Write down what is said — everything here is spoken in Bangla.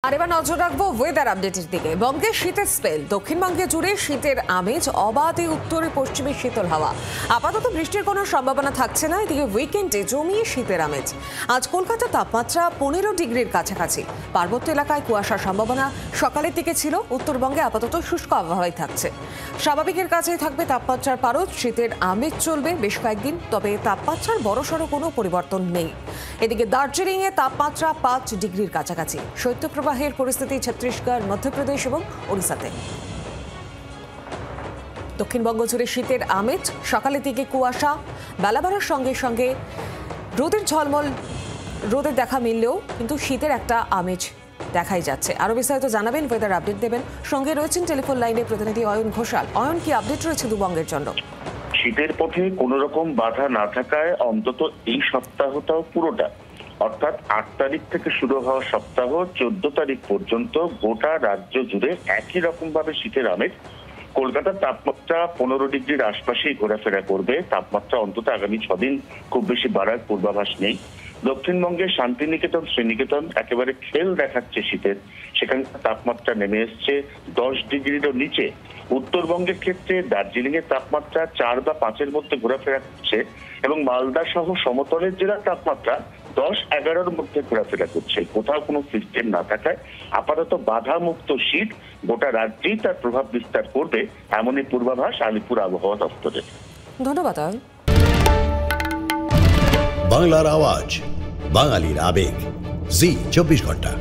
আর এবার নজর রাখবো ওয়েদার আপডেটের দিকে। বঙ্গে শীতের স্পেল, দক্ষিণবঙ্গে জুড়ে শীতের আমেজ, অবাধে উত্তরে পশ্চিমে শীতল হাওয়া। আপাতত বৃষ্টির কোনো সম্ভাবনা থাকছে না। এদিকে উইকেন্ডে জমিয়ে শীতের আমেজ। আজ কলকাতার তাপমাত্রা 15 ডিগ্রির কাছাকাছি। পার্বত্য এলাকায় কুয়াশার সম্ভাবনা সকালের দিকে ছিল। উত্তরবঙ্গে আপাতত শুষ্ক আবহাওয়াই থাকছে। স্বাভাবিকের কাছেই থাকবে তাপমাত্রার পারদ। শীতের আমেজ চলবে বেশ কয়েকদিন, তবে তাপমাত্রার বড়সড় কোনো পরিবর্তন নেই। এদিকে দার্জিলিংয়ে তাপমাত্রা 5 ডিগ্রির কাছাকাছি। শৈত্যপ্রবাহের পরিস্থিতি ছত্তিশগড়, মধ্যপ্রদেশ এবং ওড়িশাতে। দক্ষিণবঙ্গ জুড়ে শীতের আমেজ। সকালের দিকে কুয়াশা, বেলা বাড়ার সঙ্গে সঙ্গে রোদের ঝলমল, রোদের দেখা মিললেও কিন্তু শীতের একটা আমেজ দেখাই যাচ্ছে। আরো বিস্তারিত জানাবেন, ওয়েদার আপডেট দেবেন। সঙ্গে রয়েছেন টেলিফোন লাইনে প্রতিনিধি অয়ন ঘোষাল। অয়ন, কি আপডেট রয়েছে দুবঙ্গের জন্য? শীতের পথে কোন রকম বাধা না থাকায় অন্তত এই সপ্তাহটাও পুরোটা, অর্থাৎ 8 তারিখ থেকে শুরু হওয়া সপ্তাহ 14 তারিখ পর্যন্ত গোটা রাজ্য জুড়ে একই রকম ভাবে শীতের আমেজ। কলকাতার তাপমাত্রা 15 ডিগ্রির আশপাশেই ঘোরাফেরা করবে। তাপমাত্রা অন্তত আগামী 6 দিন খুব বেশি বাড়ার পূর্বাভাস নেই। দক্ষিণবঙ্গের শান্তিনিকেতন, শ্রীনিকেতন একেবারে খেল দেখাচ্ছে শীতের। সেখানে তাপমাত্রা নেমে এসছে 10 ডিগ্রিরও নিচে। উত্তরবঙ্গের ক্ষেত্রে দার্জিলিং এর তাপমাত্রা 4 বা 5-এর মধ্যে ঘোরাফেরা করছে এবং মালদা সহ সমতলের জেলার তাপমাত্রা 10-11-র মধ্যে ঘোরাফেরা করছে। কোথাও কোনো সিস্টেম না থাকায় আপাতত বাধা মুক্ত শীত গোটা রাজ্যেই তার প্রভাব বিস্তার করবে, এমনই পূর্বাভাস আলিপুর আবহাওয়া দপ্তরের। ধন্যবাদ। বাংলার আওয়াজ, বাঙালির আবেগ, জি 24 ঘন্টা।